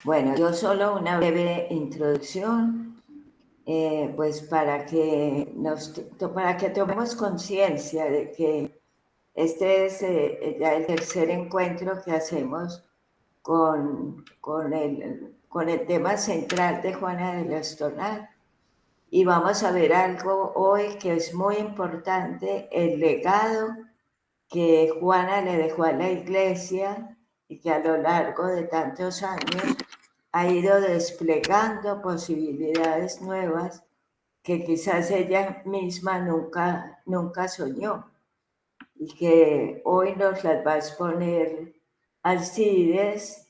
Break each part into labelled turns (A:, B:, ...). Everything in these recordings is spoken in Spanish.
A: Bueno, yo solo una breve introducción, pues para que tomemos conciencia de que este es ya el tercer encuentro que hacemos con el tema central de Juana de la Estornada. Y vamos a ver algo hoy que es muy importante, el legado que Juana le dejó a la Iglesia y que a lo largo de tantos años ha ido desplegando posibilidades nuevas que quizás ella misma nunca soñó y que hoy nos las va a exponer Alcides,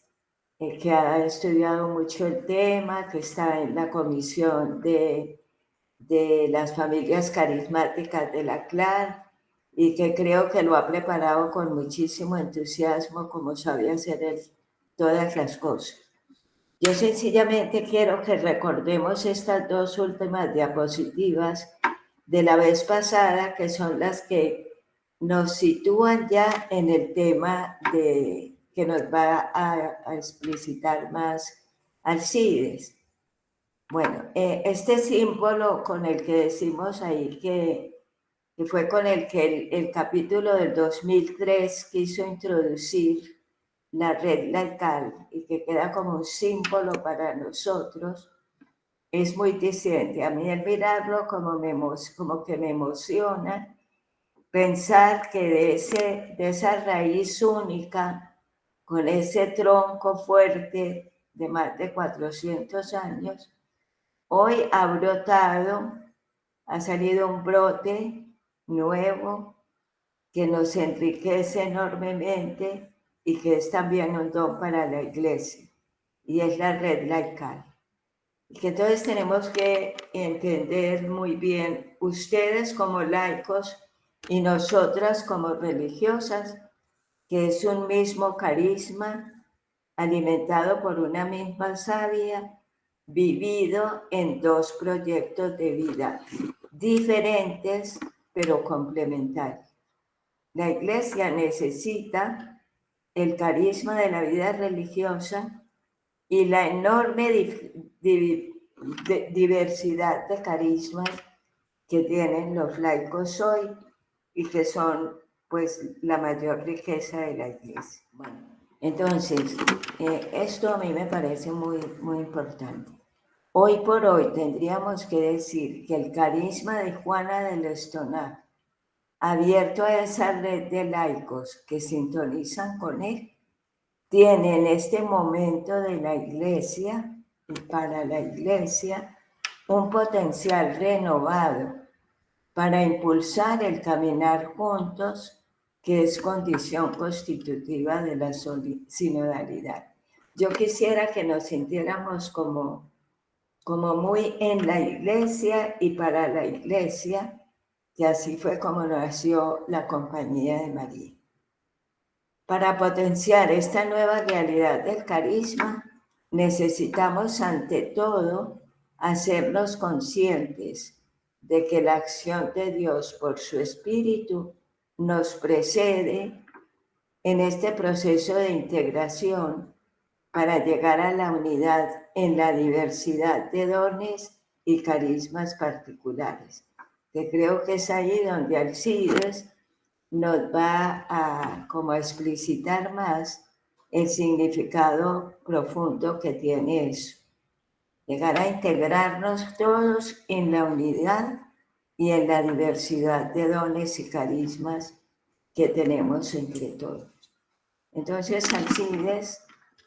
A: que ha estudiado mucho el tema, que está en la comisión de las familias carismáticas de la CLAR y que creo que lo ha preparado con muchísimo entusiasmo, como sabe hacer él todas las cosas. Yo sencillamente quiero que recordemos estas dos últimas diapositivas de la vez pasada, que son las que nos sitúan ya en el tema que nos va a explicitar más Alcides. Bueno, este símbolo con el que decimos ahí que fue con el que el capítulo del 2003 quiso introducir la red laical y que queda como un símbolo para nosotros, es muy disidente. A mí el mirarlo como que me emociona pensar que de esa raíz única, con ese tronco fuerte de más de 400 años, hoy ha brotado, ha salido un brote nuevo que nos enriquece enormemente y que es también un don para la Iglesia, y es la red laical. Y que entonces tenemos que entender muy bien, ustedes como laicos y nosotras como religiosas, que es un mismo carisma alimentado por una misma savia, vivido en dos proyectos de vida diferentes pero complementarios. La Iglesia necesita el carisma de la vida religiosa y la enorme diversidad de carismas que tienen los laicos hoy y que son pues la mayor riqueza de la Iglesia. Bueno, entonces, esto a mí me parece muy importante. Hoy por hoy tendríamos que decir que el carisma de Juana de la Estornada, abierto a esa red de laicos que sintonizan con él, tiene en este momento de la Iglesia y para la Iglesia un potencial renovado para impulsar el caminar juntos, que es condición constitutiva de la sinodalidad. Yo quisiera que nos sintiéramos como muy en la Iglesia y para la Iglesia, que así fue como nació la Compañía de María. Para potenciar esta nueva realidad del carisma, necesitamos ante todo hacernos conscientes de que la acción de Dios por su Espíritu nos precede en este proceso de integración para llegar a la unidad en la diversidad de dones y carismas particulares, que creo que es ahí donde Alcides nos va como a explicitar más el significado profundo que tiene eso. Llegar a integrarnos todos en la unidad y en la diversidad de dones y carismas que tenemos entre todos. Entonces, Alcides,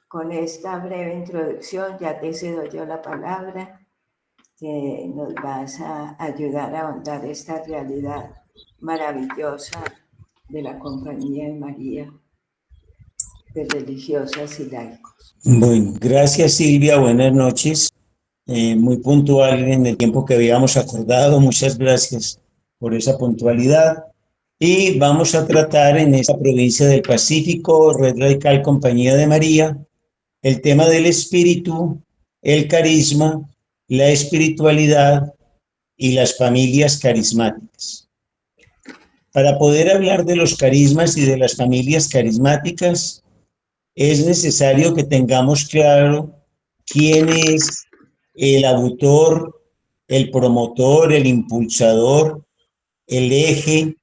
A: con esta breve introducción, ya te cedo yo la palabra, que nos vas a ayudar a ahondar esta realidad maravillosa de la Compañía de María, de religiosas y laicos.
B: Bueno, gracias Silvia, buenas noches. Muy puntual en el tiempo que habíamos acordado, muchas gracias por esa puntualidad. Y vamos a tratar en esta provincia del Pacífico, Red Laical Compañía de María, el tema del espíritu, el carisma, la espiritualidad y las familias carismáticas. Para poder hablar de los carismas y de las familias carismáticas, es necesario que tengamos claro quién es el autor, el promotor, el impulsador, el eje,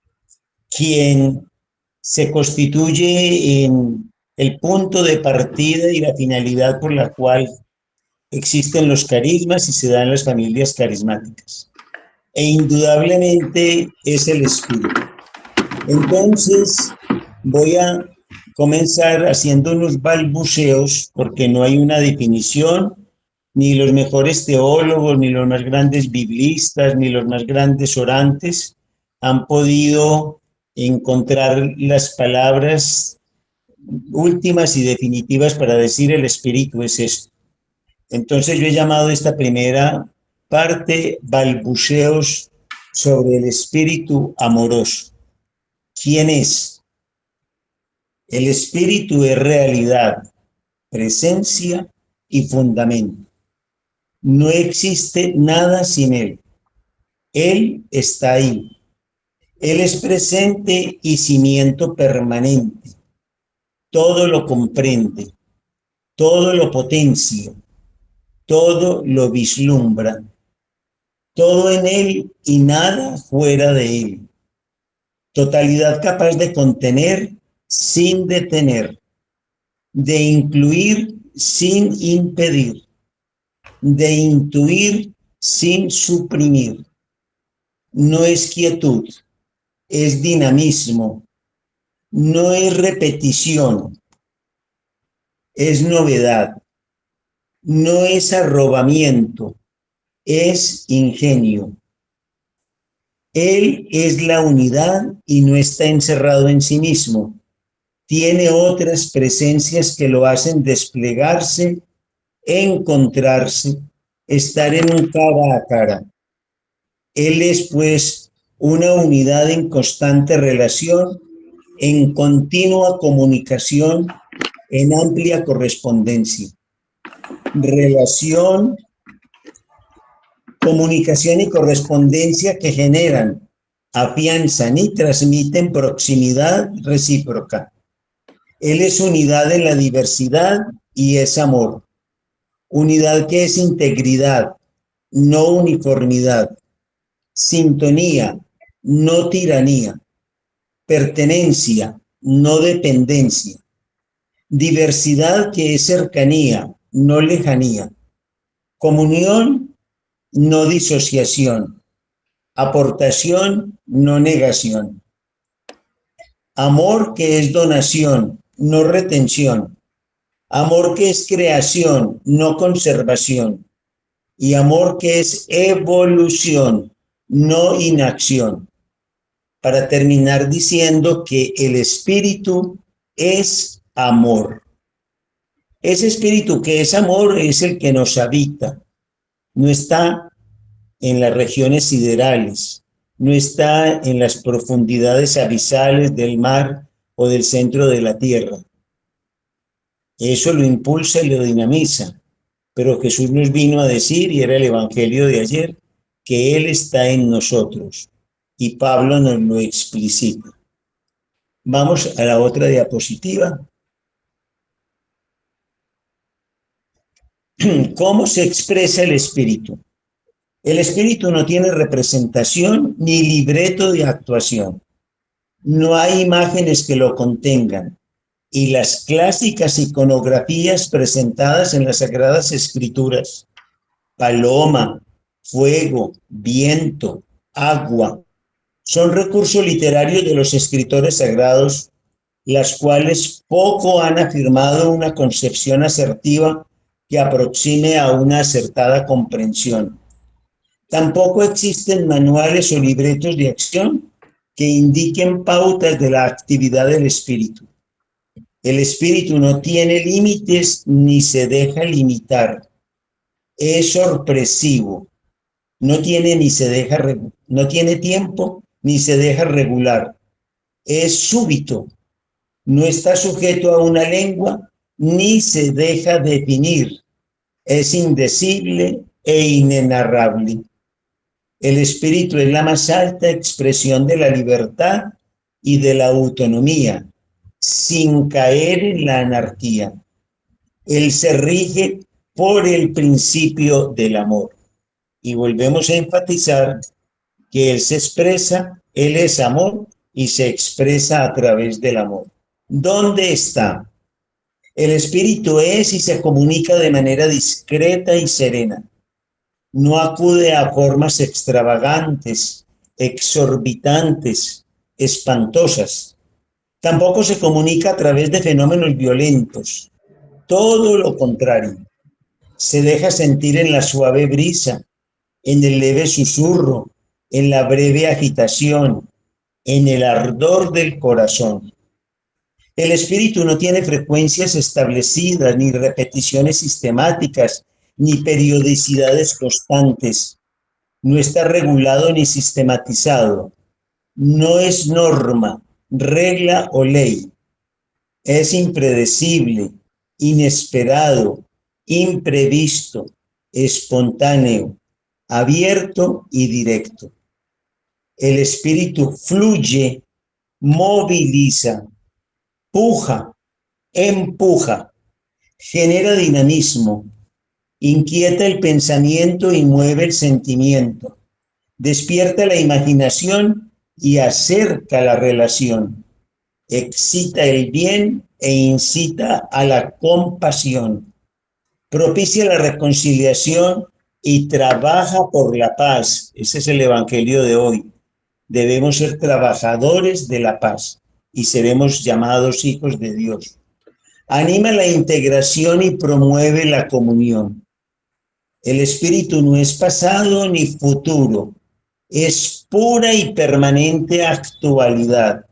B: quien se constituye en el punto de partida y la finalidad por la cual existen los carismas y se dan las familias carismáticas. E indudablemente es el espíritu. Entonces, voy a comenzar haciendo unos balbuceos porque no hay una definición, ni los mejores teólogos, ni los más grandes biblistas, ni los más grandes orantes han podido encontrar las palabras últimas y definitivas para decir el espíritu es esto. Entonces yo he llamado esta primera parte balbuceos sobre el espíritu amoroso. ¿Quién es? El espíritu es realidad, presencia y fundamento. No existe nada sin él. Él está ahí. Él es presente y cimiento permanente. Todo lo comprende, todo lo potencia, todo lo vislumbra. Todo en él y nada fuera de él. Totalidad capaz de contener sin detener, de incluir sin impedir, de intuir sin suprimir. No es quietud, es dinamismo, no es repetición, es novedad, no es arrobamiento, es ingenio. Él es la unidad y no está encerrado en sí mismo. Tiene otras presencias que lo hacen desplegarse, encontrarse, estar en un cara a cara. Él es, pues, una unidad en constante relación, en continua comunicación, en amplia correspondencia. Relación, comunicación y correspondencia que generan, afianzan y transmiten proximidad recíproca. Él es unidad en la diversidad y es amor. Unidad que es integridad, no uniformidad. Sintonía, no tiranía. Pertenencia, no dependencia. Diversidad que es cercanía, no lejanía. Comunión, no disociación. Aportación, no negación. Amor que es donación, no retención. Amor que es creación, no conservación. Y amor que es evolución, no inacción. Para terminar diciendo que el espíritu es amor. Ese espíritu que es amor es el que nos habita. No está en las regiones siderales, no está en las profundidades abisales del mar o del centro de la tierra. Eso lo impulsa y lo dinamiza. Pero Jesús nos vino a decir, y era el evangelio de ayer, que Él está en nosotros. Y Pablo nos lo explicita. Vamos a la otra diapositiva. ¿Cómo se expresa el espíritu? El espíritu no tiene representación ni libreto de actuación. No hay imágenes que lo contengan. Y las clásicas iconografías presentadas en las Sagradas Escrituras, paloma, fuego, viento, agua, son recursos literarios de los escritores sagrados, las cuales poco han afirmado una concepción asertiva que aproxime a una acertada comprensión. Tampoco existen manuales o libretos de acción que indiquen pautas de la actividad del espíritu. El espíritu no tiene límites ni se deja limitar. Es sorpresivo. No tiene tiempo ni se deja regular. Es súbito. No está sujeto a una lengua ni se deja definir. Es indecible e inenarrable. El espíritu es la más alta expresión de la libertad y de la autonomía, sin caer en la anarquía. Él se rige por el principio del amor. Y volvemos a enfatizar que Él es amor y se expresa a través del amor. ¿Dónde está? El Espíritu es y se comunica de manera discreta y serena. No acude a formas extravagantes, exorbitantes, espantosas. Tampoco se comunica a través de fenómenos violentos. Todo lo contrario. Se deja sentir en la suave brisa, en el leve susurro, en la breve agitación, en el ardor del corazón. El espíritu no tiene frecuencias establecidas, ni repeticiones sistemáticas, ni periodicidades constantes. No está regulado ni sistematizado. No es norma, regla o ley. Es impredecible, inesperado, imprevisto, espontáneo, abierto y directo. El espíritu fluye, moviliza, puja, empuja, genera dinamismo, inquieta el pensamiento y mueve el sentimiento, despierta la imaginación y acerca la relación, excita el bien e incita a la compasión, propicia la reconciliación y trabaja por la paz. Ese es el evangelio de hoy. Debemos ser trabajadores de la paz y seremos llamados hijos de Dios. Anima la integración y promueve la comunión. El espíritu no es pasado ni futuro, es pura y permanente actualidad.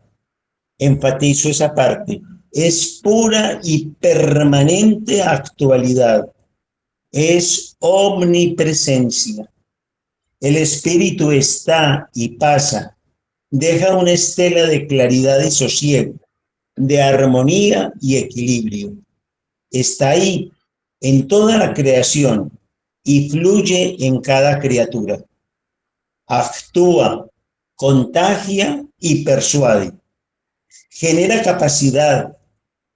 B: Enfatizo esa parte. Es pura y permanente actualidad. Es omnipresencia. El espíritu está y pasa. Deja una estela de claridad y sosiego, de armonía y equilibrio. Está ahí, en toda la creación, y fluye en cada criatura. Actúa, contagia y persuade. Genera capacidad,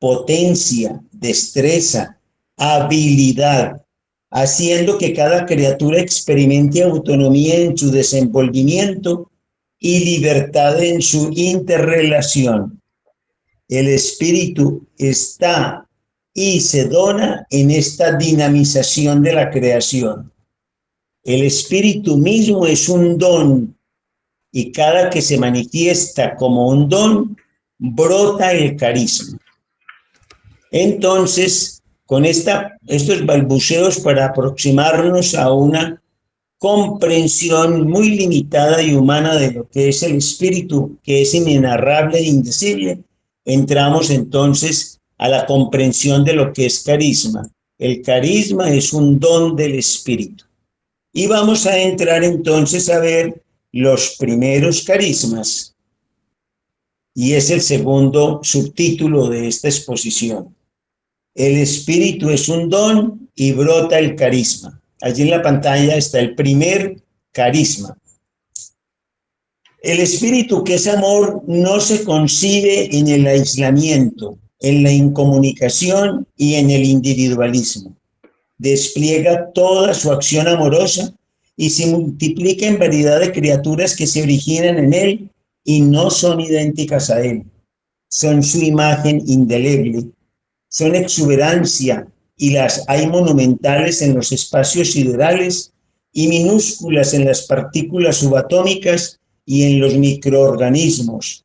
B: potencia, destreza, habilidad, haciendo que cada criatura experimente autonomía en su desenvolvimiento y libertad en su interrelación. El espíritu está y se dona en esta dinamización de la creación. El espíritu mismo es un don y cada que se manifiesta como un don, brota el carisma. Entonces, con estos balbuceos para aproximarnos a una comprensión muy limitada y humana de lo que es el espíritu, que es inenarrable e indecible, entramos entonces a la comprensión de lo que es carisma. El carisma es un don del espíritu. Y vamos a entrar entonces a ver los primeros carismas. Y es el segundo subtítulo de esta exposición. El espíritu es un don y brota el carisma. Allí en la pantalla está el primer carisma. El espíritu, que es amor, no se concibe en el aislamiento, en la incomunicación y en el individualismo. Despliega toda su acción amorosa y se multiplica en variedad de criaturas que se originan en él y no son idénticas a él. Son su imagen indeleble, son exuberancia, y las hay monumentales en los espacios siderales y minúsculas en las partículas subatómicas y en los microorganismos.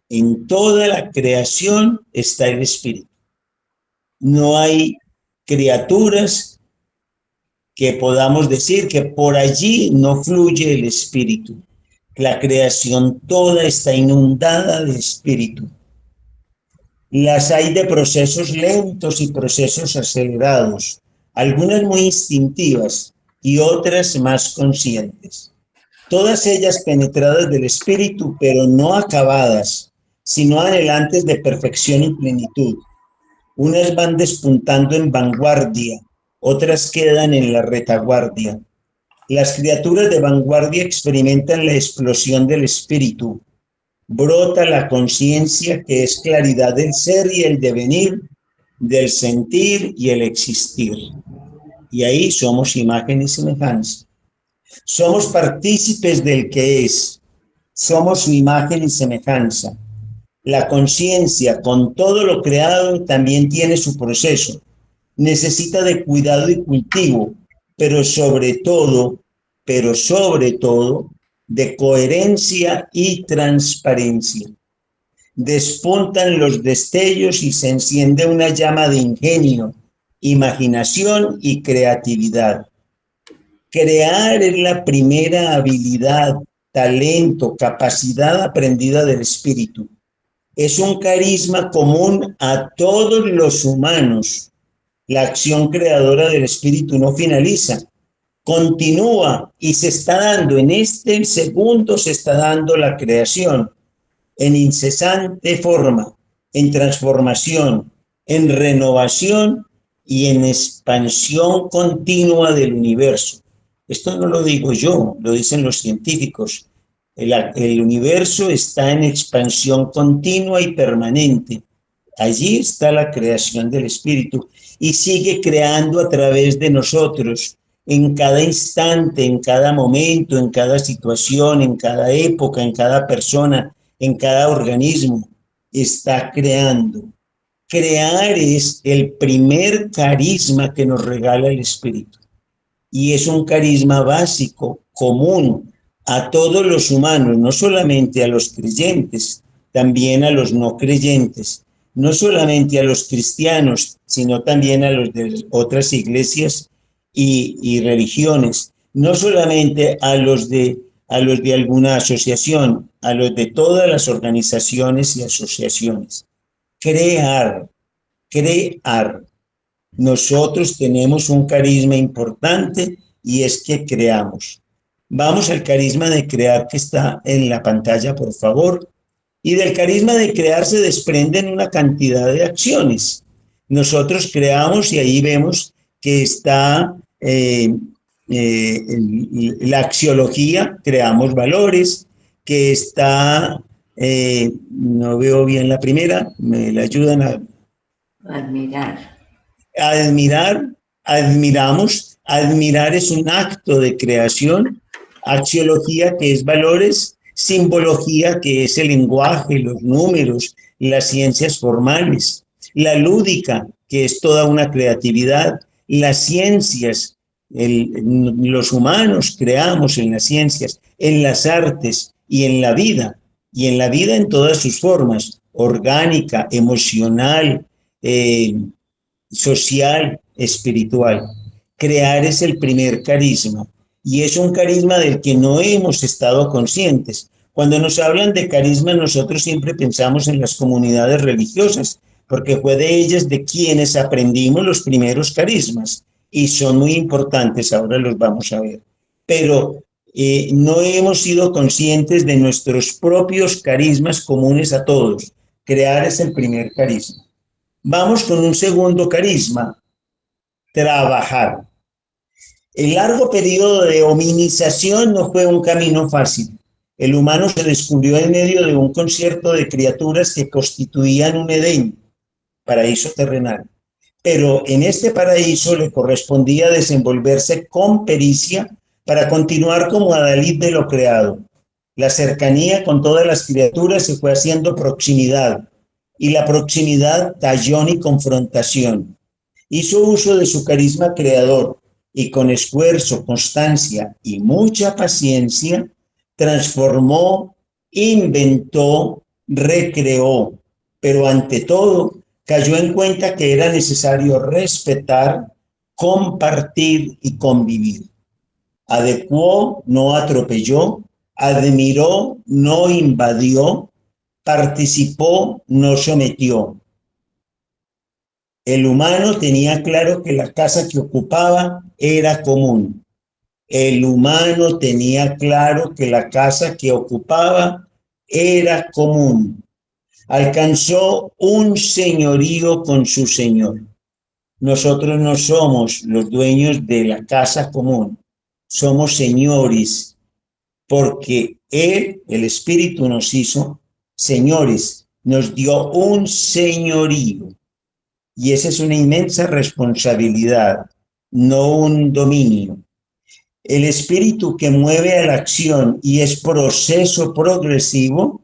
B: En toda la creación está el espíritu. No hay criaturas que podamos decir que por allí no fluye el espíritu. La creación toda está inundada de espíritu. Las hay de procesos lentos y procesos acelerados, algunas muy instintivas y otras más conscientes. Todas ellas penetradas del espíritu, pero no acabadas, sino anhelantes de perfección y plenitud. Unas van despuntando en vanguardia, otras quedan en la retaguardia. Las criaturas de vanguardia experimentan la explosión del espíritu. Brota la conciencia, que es claridad del ser y el devenir, del sentir y el existir. Y ahí somos imagen y semejanza. Somos partícipes del que es. Somos su imagen y semejanza. La conciencia, con todo lo creado, también tiene su proceso. Necesita de cuidado y cultivo, pero sobre todo, de coherencia y transparencia. Despuntan los destellos y se enciende una llama de ingenio, imaginación y creatividad. Crear es la primera habilidad, talento, capacidad aprendida del espíritu. Es un carisma común a todos los humanos. La acción creadora del espíritu no finaliza, continúa y se está dando, en este segundo se está dando la creación, en incesante forma, en transformación, en renovación y en expansión continua del universo. Esto no lo digo yo, lo dicen los científicos. El universo está en expansión continua y permanente. Allí está la creación del espíritu y sigue creando a través de nosotros, en cada instante, en cada momento, en cada situación, en cada época, en cada persona, en cada organismo. Está creando. Crear es el primer carisma que nos regala el espíritu. Y es un carisma básico, común a todos los humanos, no solamente a los creyentes, también a los no creyentes, no solamente a los cristianos, sino también a los de otras iglesias y religiones, no solamente a los de alguna asociación, a los de todas las organizaciones y asociaciones. Crear. Nosotros tenemos un carisma importante y es que creamos. Vamos al carisma de crear que está en la pantalla, por favor. Y del carisma de crear se desprenden una cantidad de acciones. Nosotros creamos y ahí vemos que está la axiología, creamos valores, que está, no veo bien la primera, me la ayudan a
A: Admirar.
B: Admiramos. Admirar es un acto de creación. Axiología, que es valores. Simbología, que es el lenguaje, los números, las ciencias formales. La lúdica, que es toda una creatividad. Las ciencias, los humanos creamos en las ciencias, en las artes y en la vida. Y en la vida en todas sus formas, orgánica, emocional, social, espiritual. Crear es el primer carisma y es un carisma del que no hemos estado conscientes. Cuando nos hablan de carisma, nosotros siempre pensamos en las comunidades religiosas, porque fue de ellas de quienes aprendimos los primeros carismas y son muy importantes, ahora los vamos a ver. Pero no hemos sido conscientes de nuestros propios carismas comunes a todos. Crear es el primer carisma. Vamos con un segundo carisma, trabajar. El largo periodo de hominización no fue un camino fácil. El humano se descubrió en medio de un concierto de criaturas que constituían un Edén, paraíso terrenal. Pero en este paraíso le correspondía desenvolverse con pericia para continuar como adalid de lo creado. La cercanía con todas las criaturas se fue haciendo proximidad, y la proximidad tallón y confrontación. Hizo uso de su carisma creador y con esfuerzo, constancia y mucha paciencia transformó, inventó, recreó, pero ante todo cayó en cuenta que era necesario respetar, compartir y convivir. Adecuó, no atropelló, admiró, no invadió, participó, no sometió. El humano tenía claro que la casa que ocupaba era común. El humano tenía claro que la casa que ocupaba era común. Alcanzó un señorío con su señor. Nosotros no somos los dueños de la casa común. Somos señores, porque Él, el Espíritu, nos hizo señores, nos dio un señorío. y esa es una inmensa responsabilidad, no un dominio. El espíritu que mueve a la acción y es proceso progresivo,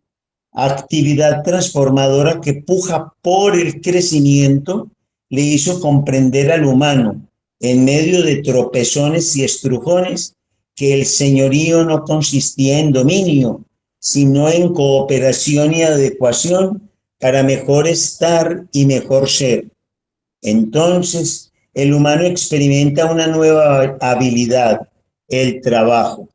B: actividad transformadora que puja por el crecimiento, le hizo comprender al humano, en medio de tropezones y estrujones, que el señorío no consistía en dominio, sino en cooperación y adecuación para mejor estar y mejor ser. Entonces, el humano experimenta una nueva habilidad, el trabajo.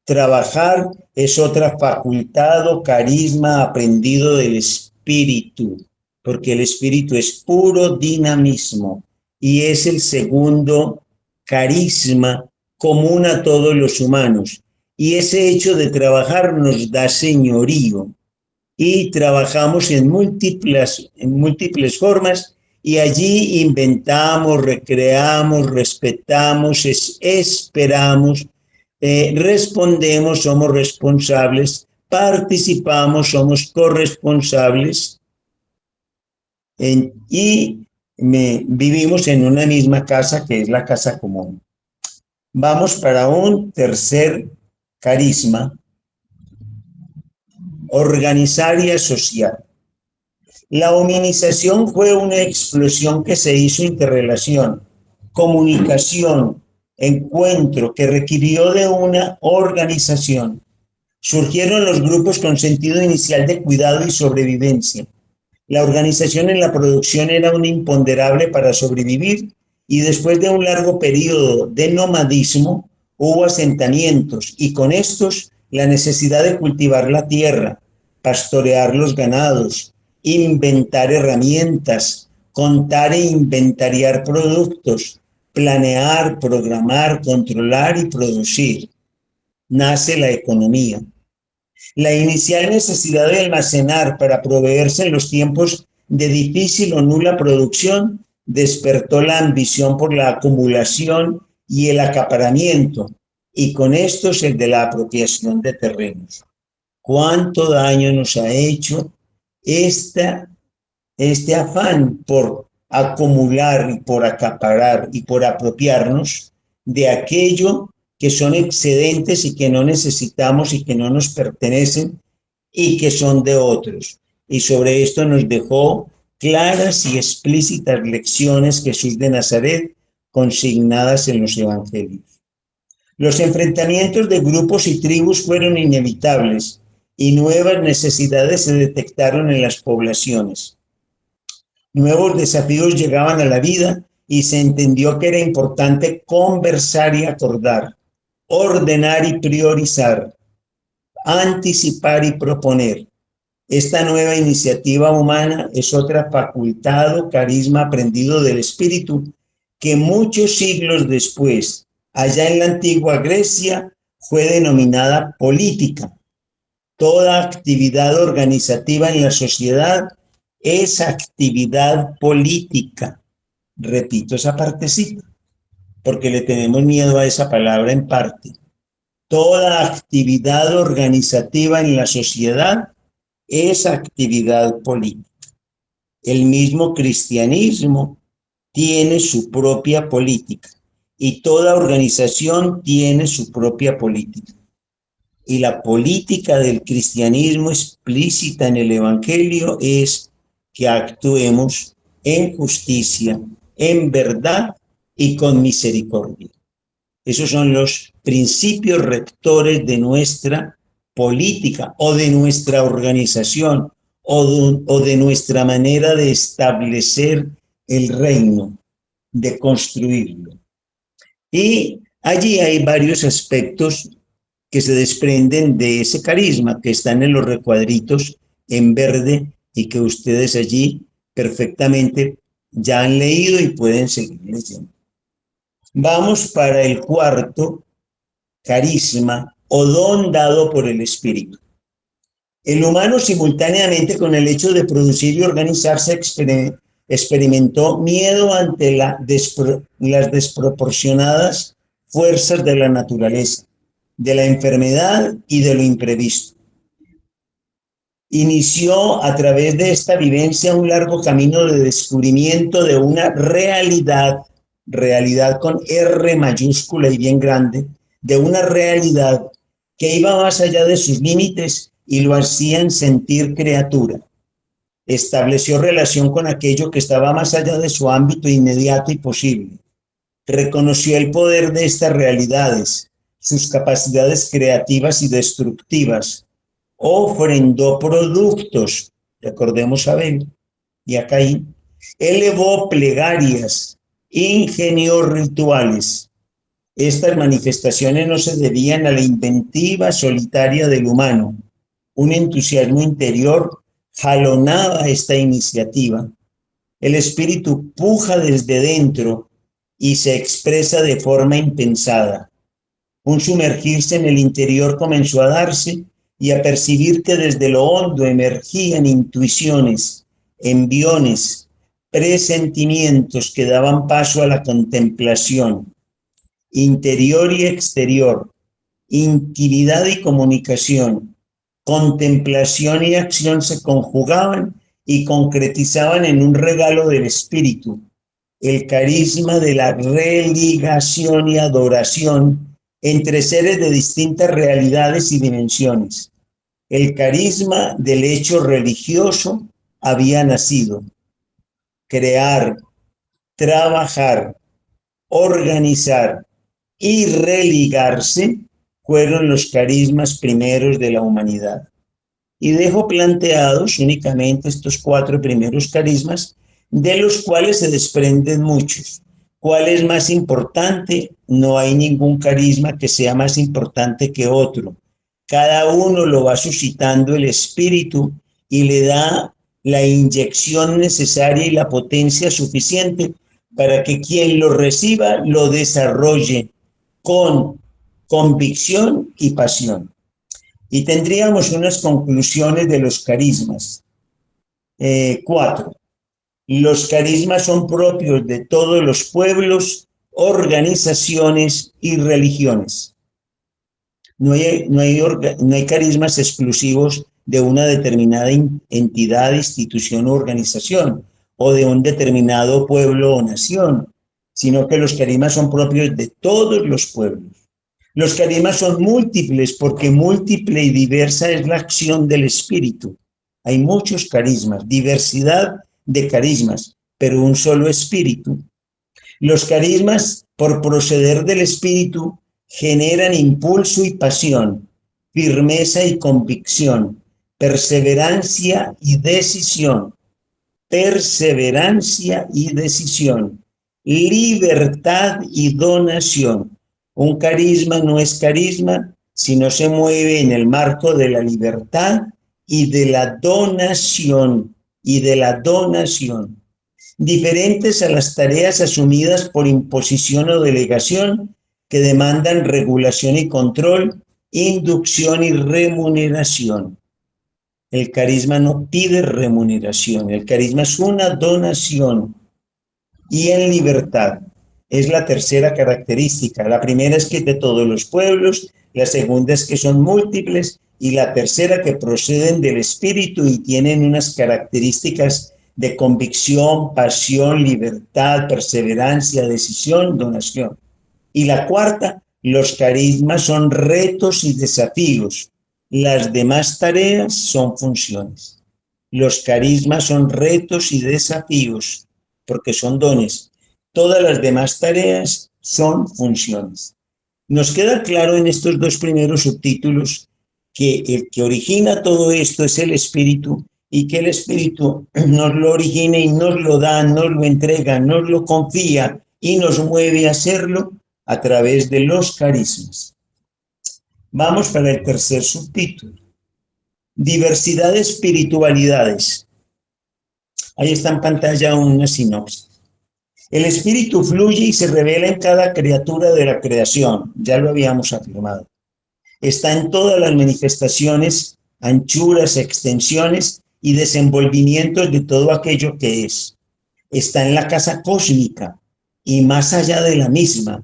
B: Trabajar es otra facultad o carisma aprendido del espíritu, porque el espíritu es puro dinamismo y es el segundo carisma común a todos los humanos. Y ese hecho de trabajar nos da señorío y trabajamos en múltiples formas y allí inventamos, recreamos, respetamos, esperamos, respondemos, somos responsables, participamos, somos corresponsables vivimos en una misma casa que es la casa común. Vamos para un tercer carisma, organizar y asociar. La hominización fue una explosión que se hizo interrelación, comunicación, encuentro que requirió de una organización. Surgieron los grupos con sentido inicial de cuidado y sobrevivencia. La organización en la producción era un imponderable para sobrevivir y después de un largo periodo de nomadismo hubo asentamientos y con estos la necesidad de cultivar la tierra, pastorear los ganados, inventar herramientas, contar e inventariar productos, planear, programar, controlar y producir. Nace la economía. La inicial necesidad de almacenar para proveerse en los tiempos de difícil o nula producción despertó la ambición por la acumulación y el acaparamiento, y con estos el de la apropiación de terrenos. ¿Cuánto daño nos ha hecho este afán por acumular y por acaparar y por apropiarnos de aquello que son excedentes y que no necesitamos y que no nos pertenecen y que son de otros? Y sobre esto nos dejó claras y explícitas lecciones Jesús de Nazaret consignadas en los evangelios. Los enfrentamientos de grupos y tribus fueron inevitables y nuevas necesidades se detectaron en las poblaciones. Nuevos desafíos llegaban a la vida y se entendió que era importante conversar y acordar, ordenar y priorizar, anticipar y proponer. Esta nueva iniciativa humana es otra facultad o carisma aprendido del espíritu que muchos siglos después, allá en la antigua Grecia, fue denominada política. Toda actividad organizativa en la sociedad es actividad política. Repito esa partecita, porque le tenemos miedo a esa palabra en parte. Toda actividad organizativa en la sociedad es actividad política. El mismo cristianismo tiene su propia política y toda organización tiene su propia política. Y la política del cristianismo explícita en el Evangelio es que actuemos en justicia, en verdad y con misericordia. Esos son los principios rectores de nuestra política o de nuestra organización o de nuestra manera de establecer el reino, de construirlo. Y allí hay varios aspectos que se desprenden de ese carisma que están en los recuadritos en verde y que ustedes allí perfectamente ya han leído y pueden seguir leyendo. Vamos para el cuarto carisma o don dado por el espíritu. El humano, simultáneamente con el hecho de producir y organizarse, experimentó miedo ante las desproporcionadas fuerzas de la naturaleza, de la enfermedad y de lo imprevisto. inició a través de esta vivencia un largo camino de descubrimiento de una realidad con R mayúscula y bien grande, de una realidad que iba más allá de sus límites y lo hacían sentir criatura. Estableció relación con aquello que estaba más allá de su ámbito inmediato y posible. Reconoció el poder de estas realidades, sus capacidades creativas y destructivas. Ofrendó productos, recordemos a Abel y a Caín, elevó plegarias, ingenió rituales. Estas manifestaciones no se debían a la inventiva solitaria del humano. Un entusiasmo interior jalonaba esta iniciativa. El espíritu puja desde dentro y se expresa de forma impensada. Un sumergirse en el interior comenzó a darse y a percibir que desde lo hondo emergían intuiciones, enviones, presentimientos que daban paso a la contemplación, interior y exterior, intimidad y comunicación, contemplación y acción se conjugaban y concretizaban en un regalo del espíritu, el carisma de la religación y adoración entre seres de distintas realidades y dimensiones. El carisma del hecho religioso había nacido. Crear, trabajar, organizar y religarse fueron los carismas primeros de la humanidad. Y dejo planteados únicamente estos 4 primeros carismas, de los cuales se desprenden muchos. ¿Cuál es más importante? No hay ningún carisma que sea más importante que otro. Cada uno lo va suscitando el espíritu y le da la inyección necesaria y la potencia suficiente para que quien lo reciba lo desarrolle con convicción y pasión. Y tendríamos unas conclusiones de los carismas. 4. Los carismas son propios de todos los pueblos, organizaciones y religiones. No hay carismas exclusivos de una determinada entidad, institución u organización, o de un determinado pueblo o nación, sino que los carismas son propios de todos los pueblos. Los carismas son múltiples porque múltiple y diversa es la acción del espíritu. Hay muchos carismas, diversidad de carismas, pero un solo espíritu. Los carismas, por proceder del espíritu, generan impulso y pasión, firmeza y convicción, perseverancia y decisión, libertad y donación. Un carisma no es carisma si no se mueve en el marco de la libertad y de la donación, diferentes a las tareas asumidas por imposición o delegación que demandan regulación y control, inducción y remuneración. El carisma no pide remuneración, el carisma es una donación. Y en libertad es la tercera característica. La primera es que de todos los pueblos, la segunda es que son múltiples y la tercera que proceden del espíritu y tienen unas características de convicción, pasión, libertad, perseverancia, decisión, donación. Y la cuarta, los carismas son retos y desafíos. Las demás tareas son funciones. Los carismas son retos y desafíos porque son dones. Todas las demás tareas son funciones. Nos queda claro en estos 2 primeros subtítulos que el que origina todo esto es el espíritu y que el espíritu nos lo origina y nos lo da, nos lo entrega, nos lo confía y nos mueve a hacerlo a través de los carismas. Vamos para el tercer subtítulo. Diversidad de espiritualidades. Ahí está en pantalla una sinopsis. El espíritu fluye y se revela en cada criatura de la creación, ya lo habíamos afirmado. Está en todas las manifestaciones, anchuras, extensiones y desenvolvimientos de todo aquello que es. Está en la casa cósmica y más allá de la misma,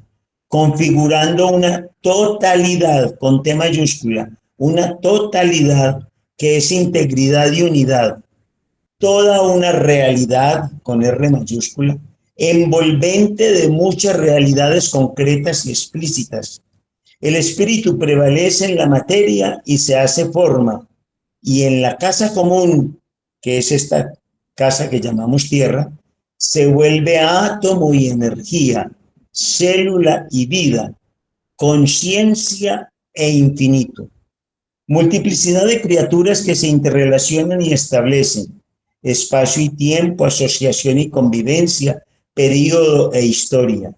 B: configurando una totalidad, con T mayúscula, una totalidad que es integridad y unidad, toda una realidad, con R mayúscula, envolvente de muchas realidades concretas y explícitas. El espíritu prevalece en la materia y se hace forma, y en la casa común, que es esta casa que llamamos tierra, se vuelve átomo y energía, célula y vida, conciencia e infinito. Multiplicidad de criaturas que se interrelacionan y establecen espacio y tiempo, asociación y convivencia, período e historia.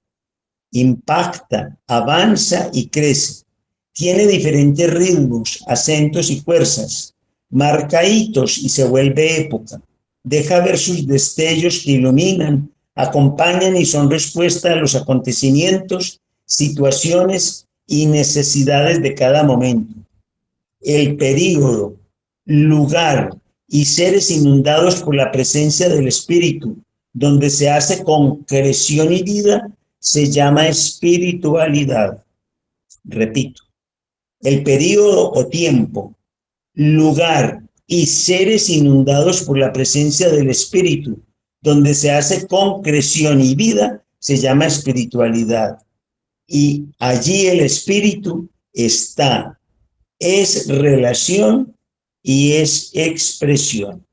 B: Impacta, avanza y crece. Tiene diferentes ritmos, acentos y fuerzas. Marca hitos y se vuelve época. Deja ver sus destellos que iluminan, acompañan y son respuesta a los acontecimientos, situaciones y necesidades de cada momento. El período, lugar y seres inundados por la presencia del espíritu, donde se hace concreción y vida, se llama espiritualidad. Repito, el período o tiempo, lugar y seres inundados por la presencia del espíritu, donde se hace concreción y vida, se llama espiritualidad. Y allí el espíritu está, es relación y es expresión.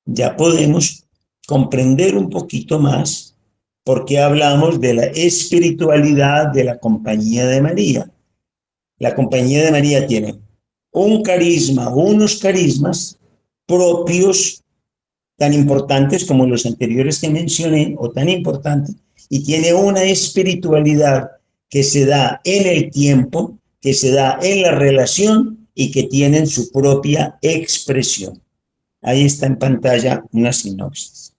B: Ya podemos comprender un poquito más por qué hablamos de la espiritualidad de la Compañía de María. La Compañía de María tiene un carisma, unos carismas propios tan importantes como los anteriores que mencioné, o tan importantes, y tiene una espiritualidad que se da en el tiempo, que se da en la relación y que tienen su propia expresión. Ahí está en pantalla una sinopsis.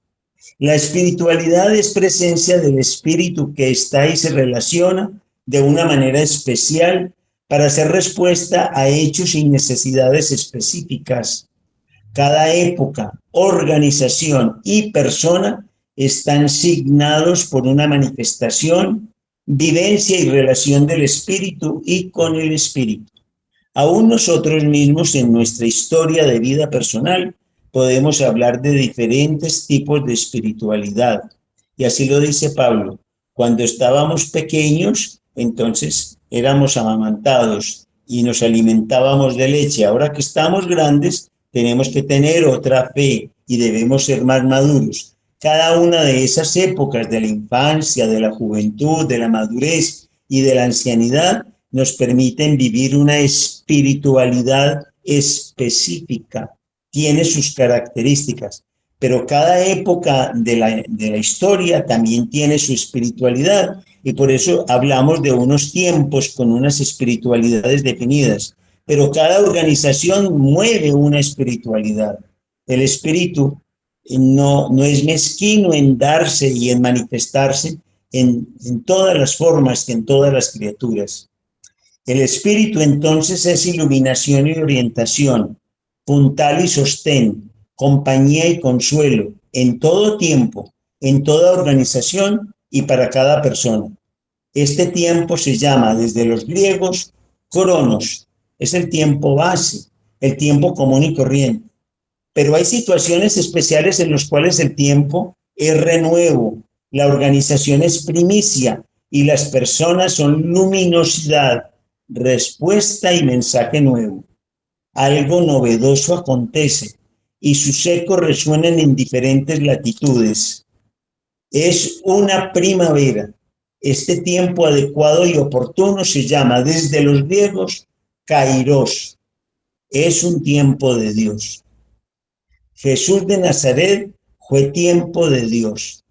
B: La espiritualidad es presencia del espíritu que está y se relaciona de una manera especial para hacer respuesta a hechos y necesidades específicas. Cada época, organización y persona están signados por una manifestación, vivencia y relación del espíritu y con el espíritu. Aún nosotros mismos en nuestra historia de vida personal podemos hablar de diferentes tipos de espiritualidad. Y así lo dice Pablo. Cuando estábamos pequeños, entonces éramos amamantados y nos alimentábamos de leche. Ahora que estamos grandes, tenemos que tener otra fe y debemos ser más maduros. Cada una de esas épocas de la infancia, de la juventud, de la madurez y de la ancianidad nos permiten vivir una espiritualidad específica. Tiene sus características, pero cada época de la historia también tiene su espiritualidad y por eso hablamos de unos tiempos con unas espiritualidades definidas, pero cada organización mueve una espiritualidad. El espíritu no es mezquino en darse y en manifestarse en todas las formas y en todas las criaturas. El espíritu entonces es iluminación y orientación, puntal y sostén, compañía y consuelo, en todo tiempo, en toda organización y para cada persona. Este tiempo se llama desde los griegos cronos, es el tiempo base, el tiempo común y corriente. Pero hay situaciones especiales en las cuales el tiempo es renuevo, la organización es primicia y las personas son luminosidad, respuesta y mensaje nuevo. Algo novedoso acontece y sus ecos resuenan en diferentes latitudes. Es una primavera. Este tiempo adecuado y oportuno se llama desde los griegos kairos. Es un tiempo de Dios. Jesús de Nazaret fue tiempo de Dios.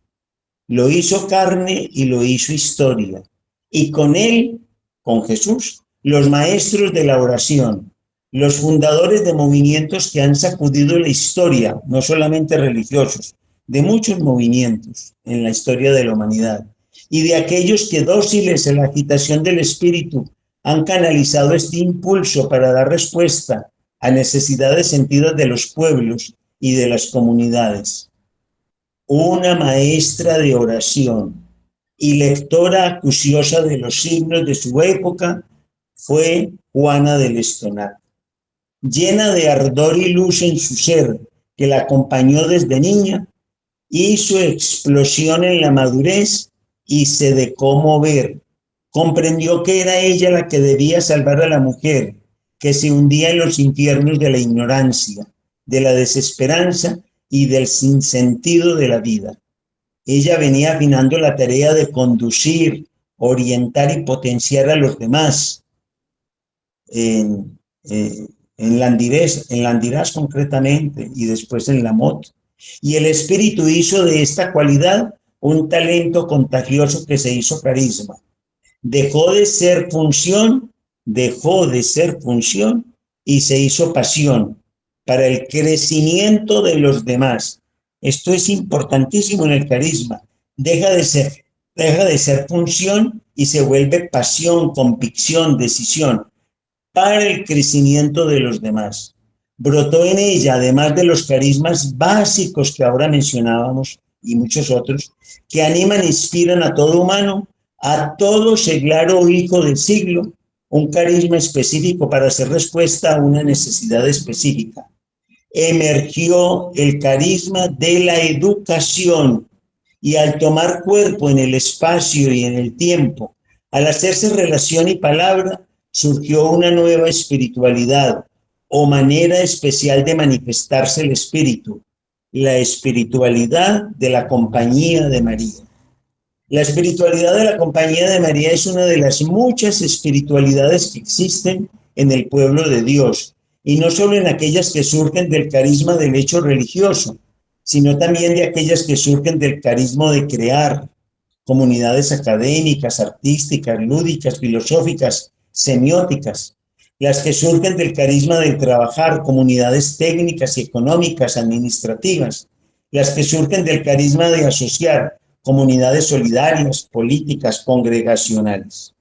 B: Lo hizo carne y lo hizo historia. Y con él, con Jesús, los maestros de la oración, los fundadores de movimientos que han sacudido la historia, no solamente religiosos, de muchos movimientos en la historia de la humanidad, y de aquellos que dóciles a la agitación del espíritu han canalizado este impulso para dar respuesta a necesidades sentidas de los pueblos y de las comunidades. Una maestra de oración y lectora acuciosa de los signos de su época fue Juana del Estonac. llena de ardor y luz en su ser, que la acompañó desde niña, hizo explosión en la madurez y se dejó mover. Comprendió que era ella la que debía salvar a la mujer, que se hundía en los infiernos de la ignorancia, de la desesperanza y del sinsentido de la vida. Ella venía afinando la tarea de conducir, orientar y potenciar a los demás. En Landirás concretamente y después en Lamot. Y el Espíritu hizo de esta cualidad un talento contagioso que se hizo carisma. Dejó de ser función y se hizo pasión para el crecimiento de los demás. Esto es importantísimo en el carisma. Deja de ser función y se vuelve pasión, convicción, decisión para el crecimiento de los demás. Brotó en ella, además de los carismas básicos que ahora mencionábamos y muchos otros, que animan e inspiran a todo humano, a todo seglar o hijo del siglo, un carisma específico para hacer respuesta a una necesidad específica. Emergió el carisma de la educación y al tomar cuerpo en el espacio y en el tiempo, al hacerse relación y palabra, surgió una nueva espiritualidad o manera especial de manifestarse el espíritu, la espiritualidad de la compañía de María. La espiritualidad de la compañía de María es una de las muchas espiritualidades que existen en el pueblo de Dios, y no solo en aquellas que surgen del carisma del hecho religioso, sino también de aquellas que surgen del carisma de crear comunidades académicas, artísticas, lúdicas, filosóficas, semióticas, las que surgen del carisma de trabajar, comunidades técnicas y económicas, administrativas, las que surgen del carisma de asociar, comunidades solidarias, políticas, congregacionales.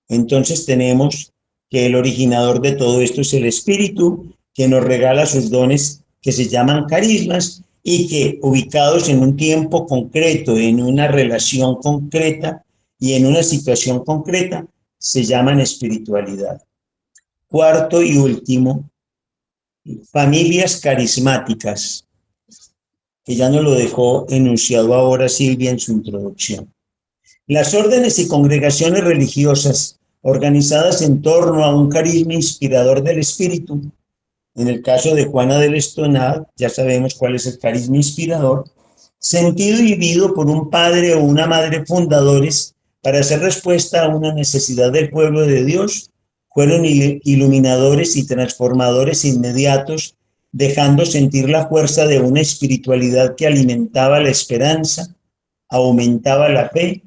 B: Entonces tenemos que el originador de todo esto es el Espíritu, que nos regala sus dones que se llaman carismas y que, ubicados en un tiempo concreto, en una relación concreta y en una situación concreta, se llaman espiritualidad. Cuarto y último, familias carismáticas, que ya nos lo dejó enunciado ahora Silvia en su introducción. Las órdenes y congregaciones religiosas organizadas en torno a un carisma inspirador del Espíritu, en el caso de Juana del Estonat, ya sabemos cuál es el carisma inspirador, sentido y vivido por un padre o una madre fundadores para hacer respuesta a una necesidad del pueblo de Dios, fueron iluminadores y transformadores inmediatos, dejando sentir la fuerza de una espiritualidad que alimentaba la esperanza, aumentaba la fe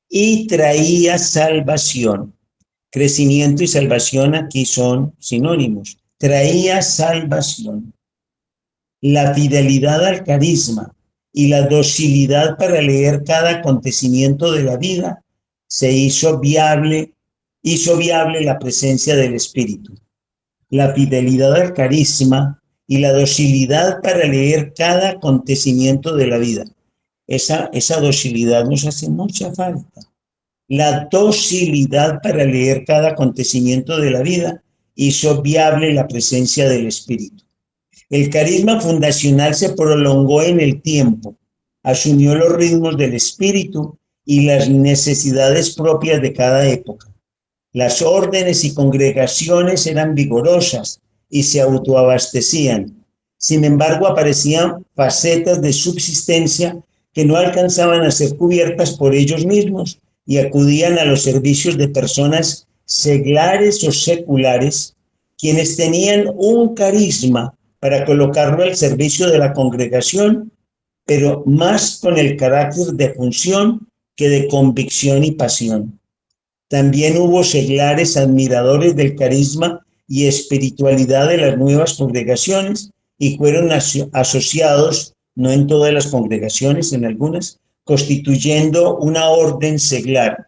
B: y traía salvación. Crecimiento y salvación aquí son sinónimos. Traía salvación. La fidelidad al carisma y la docilidad para leer cada acontecimiento de la vida hizo viable la presencia del Espíritu. La fidelidad al carisma y la docilidad para leer cada acontecimiento de la vida. Esa docilidad nos hace mucha falta. La docilidad para leer cada acontecimiento de la vida hizo viable la presencia del Espíritu. El carisma fundacional se prolongó en el tiempo, asumió los ritmos del Espíritu y las necesidades propias de cada época. Las órdenes y congregaciones eran vigorosas y se autoabastecían. Sin embargo, aparecían facetas de subsistencia que no alcanzaban a ser cubiertas por ellos mismos y acudían a los servicios de personas seglares o seculares, quienes tenían un carisma para colocarlo al servicio de la congregación, pero más con el carácter de función que de convicción y pasión. También hubo seglares admiradores del carisma y espiritualidad de las nuevas congregaciones y fueron asociados, no en todas las congregaciones, en algunas, constituyendo una orden seglar.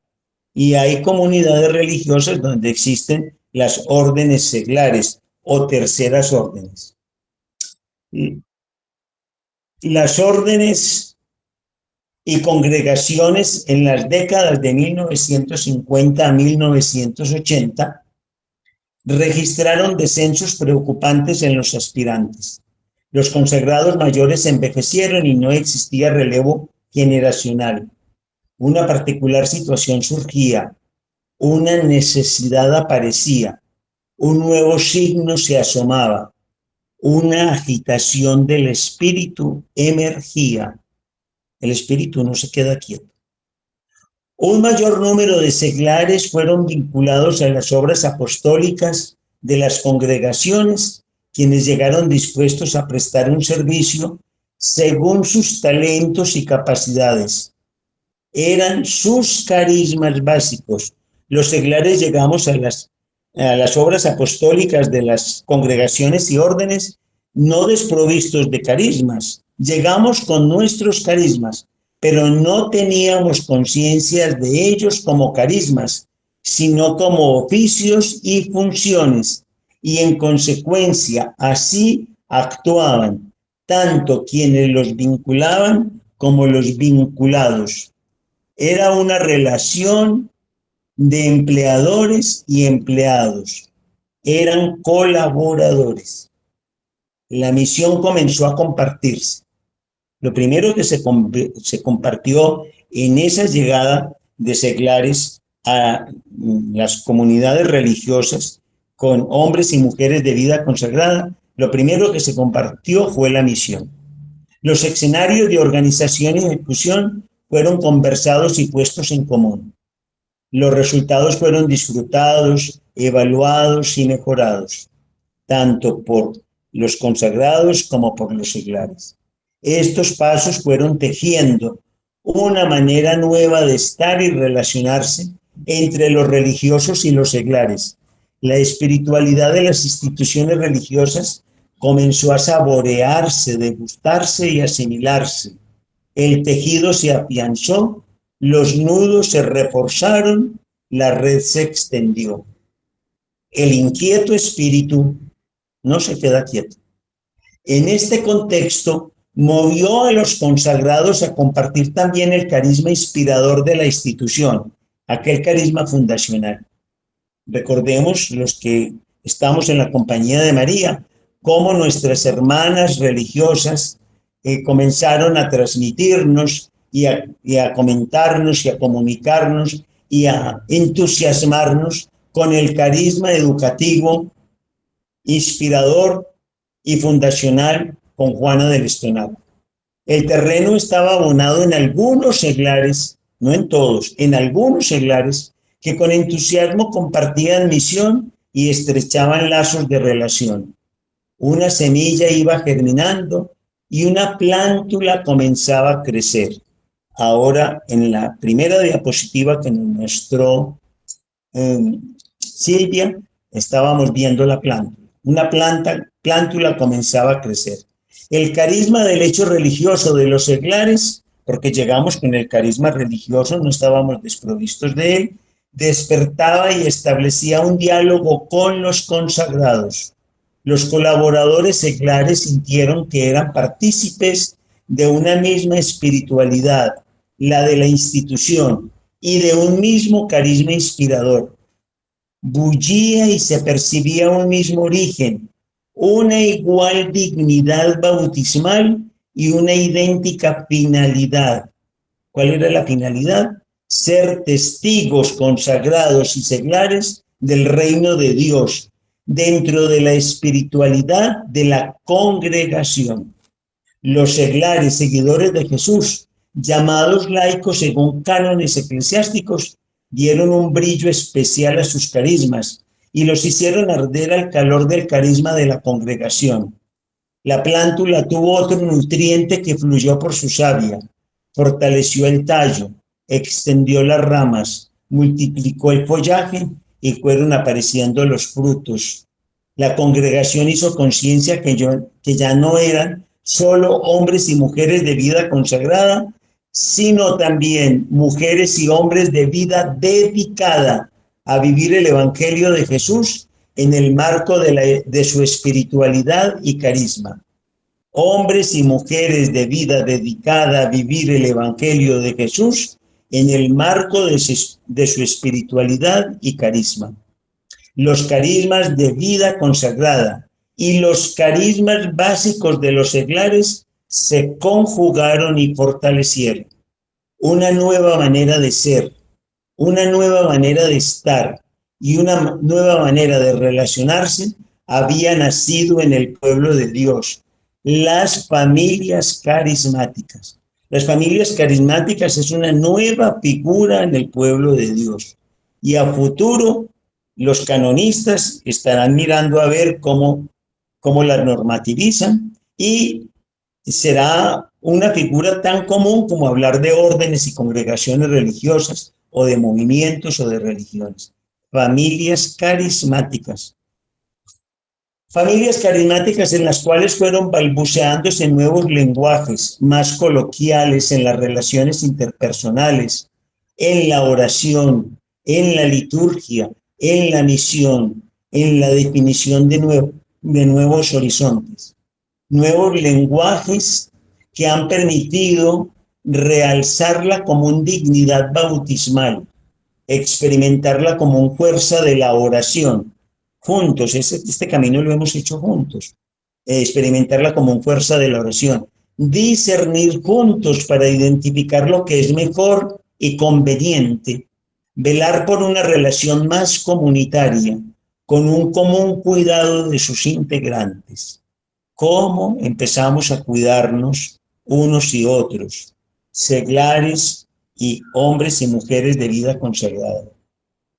B: Y hay comunidades religiosas donde existen las órdenes seglares o terceras órdenes. Las órdenes y congregaciones en las décadas de 1950 a 1980 registraron descensos preocupantes en los aspirantes. Los consagrados mayores envejecieron y no existía relevo generacional. Una particular situación surgía, una necesidad aparecía, un nuevo signo se asomaba, una agitación del espíritu emergía. El espíritu no se queda quieto. Un mayor número de seglares fueron vinculados a las obras apostólicas de las congregaciones, quienes llegaron dispuestos a prestar un servicio según sus talentos y capacidades. Eran sus carismas básicos. Los seglares llegamos a las obras apostólicas de las congregaciones y órdenes no desprovistos de carismas. Llegamos con nuestros carismas, pero no teníamos conciencia de ellos como carismas, sino como oficios y funciones, y en consecuencia así actuaban tanto quienes los vinculaban como los vinculados. Era una relación de empleadores y empleados. Eran colaboradores. La misión comenzó a compartirse. Lo primero que se compartió en esa llegada de seglares a las comunidades religiosas con hombres y mujeres de vida consagrada, lo primero que se compartió fue la misión. Los escenarios de organización y ejecución fueron conversados y puestos en común. Los resultados fueron disfrutados, evaluados y mejorados, tanto por los consagrados como por los seglares. Estos pasos fueron tejiendo una manera nueva de estar y relacionarse entre los religiosos y los seglares. La espiritualidad de las instituciones religiosas comenzó a saborearse, degustarse y asimilarse. El tejido se afianzó, los nudos se reforzaron, la red se extendió. El inquieto espíritu no se queda quieto. En este contexto, movió a los consagrados a compartir también el carisma inspirador de la institución, aquel carisma fundacional. Recordemos, los que estamos en la compañía de María, cómo nuestras hermanas religiosas comenzaron a transmitirnos y a comentarnos y a comunicarnos y a entusiasmarnos con el carisma educativo, inspirador y fundacional con Juana del Estonado. El terreno estaba abonado en algunos seglares, no en todos, en algunos seglares que con entusiasmo compartían misión y estrechaban lazos de relación. Una semilla iba germinando y una plántula comenzaba a crecer. Ahora, en la primera diapositiva que nos mostró Silvia, estábamos viendo la plántula. Una plántula comenzaba a crecer. El carisma del hecho religioso de los seglares, porque llegamos con el carisma religioso, no estábamos desprovistos de él, despertaba y establecía un diálogo con los consagrados. Los colaboradores seglares sintieron que eran partícipes de una misma espiritualidad, la de la institución, y de un mismo carisma inspirador. Bullía y se percibía un mismo origen, una igual dignidad bautismal y una idéntica finalidad. ¿Cuál era la finalidad? Ser testigos consagrados y seglares del reino de Dios, dentro de la espiritualidad de la congregación. Los seglares, seguidores de Jesús, llamados laicos según cánones eclesiásticos, dieron un brillo especial a sus carismas y los hicieron arder al calor del carisma de la congregación. La plántula tuvo otro nutriente que fluyó por su savia, fortaleció el tallo, extendió las ramas, multiplicó el follaje y fueron apareciendo los frutos. La congregación hizo conciencia que ya no eran solo hombres y mujeres de vida consagrada, sino también mujeres y hombres de vida dedicada a vivir el Evangelio de Jesús en el marco de su espiritualidad y carisma. Hombres y mujeres de vida dedicada a vivir el Evangelio de Jesús en el marco de su espiritualidad y carisma. los carismas de vida consagrada y los carismas básicos de los seglares se conjugaron y fortalecieron. Una nueva manera de ser, una nueva manera de estar y una nueva manera de relacionarse había nacido en el pueblo de Dios. Las familias carismáticas. Las familias carismáticas es una nueva figura en el pueblo de Dios. Y a futuro los canonistas estarán mirando a ver cómo la normativizan y será una figura tan común como hablar de órdenes y congregaciones religiosas o de movimientos o de religiones. Familias carismáticas. Familias carismáticas en las cuales fueron balbuceándose nuevos lenguajes más coloquiales en las relaciones interpersonales, en la oración, en la liturgia, en la misión, en la definición de nuevos horizontes. Nuevos lenguajes que han permitido realzarla como una dignidad bautismal, experimentarla como una fuerza de la oración. Juntos, este camino lo hemos hecho juntos. Experimentarla como una fuerza de la oración. Discernir juntos para identificar lo que es mejor y conveniente. Velar por una relación más comunitaria, con un común cuidado de sus integrantes. ¿Cómo empezamos a cuidarnos unos y otros? Seglares y hombres y mujeres de vida consagrada.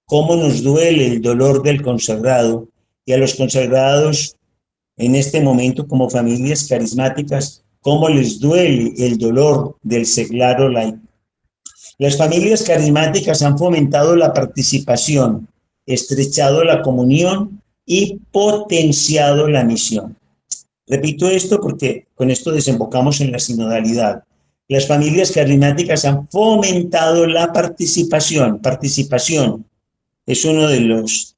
B: Cómo nos duele el dolor del consagrado, y a los consagrados en este momento como familias carismáticas, cómo les duele el dolor del seglaro laico. Las familias carismáticas han fomentado la participación, estrechado la comunión y potenciado la misión. Repito esto porque con esto desembocamos en la sinodalidad. Las familias carismáticas han fomentado la participación. Participación es uno de los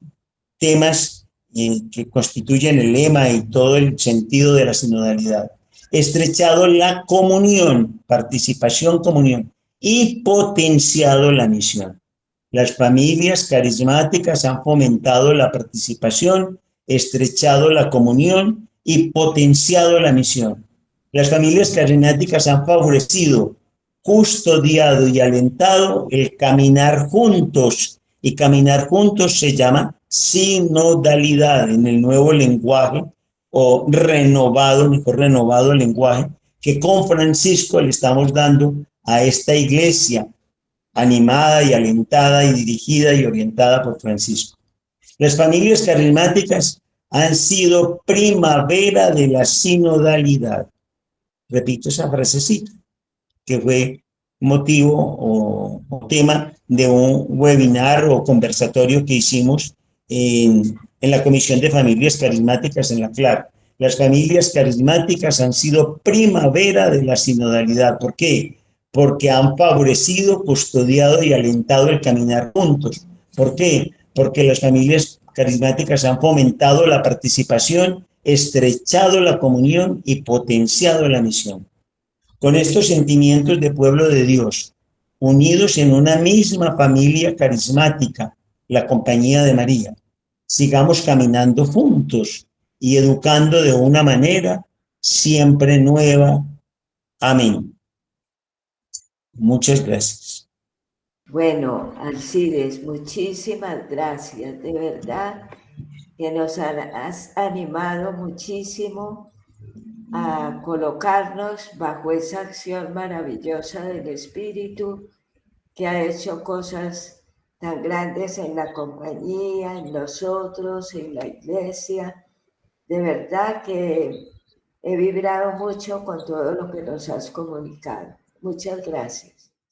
B: temas que constituyen el lema y todo el sentido de la sinodalidad. Estrechado la comunión, participación, comunión, y potenciado la misión. Las familias carismáticas han fomentado la participación, estrechado la comunión y potenciado la misión. Las familias carismáticas han favorecido, custodiado y alentado el caminar juntos. Y caminar juntos se llama sinodalidad en el nuevo lenguaje, o renovado, mejor renovado lenguaje, que con Francisco le estamos dando a esta iglesia, animada y alentada y dirigida y orientada por Francisco. Las familias carismáticas han sido primavera de la sinodalidad. Repito esa frasecita, que fue motivo o tema de un webinar o conversatorio que hicimos en la Comisión de Familias Carismáticas en la CLAR. Las familias carismáticas han sido primavera de la sinodalidad. ¿Por qué? Porque han favorecido, custodiado y alentado el caminar juntos. ¿Por qué? Porque las familias carismáticas han fomentado la participación, estrechado la comunión y potenciado la misión. Con estos sentimientos de pueblo de Dios, unidos en una misma familia carismática, la Compañía de María, sigamos caminando juntos y educando de una manera siempre nueva. Amén. Muchas gracias.
A: Bueno, Alcides, muchísimas gracias, de verdad que nos has animado muchísimo a colocarnos bajo esa acción maravillosa del Espíritu que ha hecho cosas tan grandes en la compañía, en nosotros, en la iglesia. De verdad que he vibrado mucho con todo lo que nos has comunicado. Muchas gracias.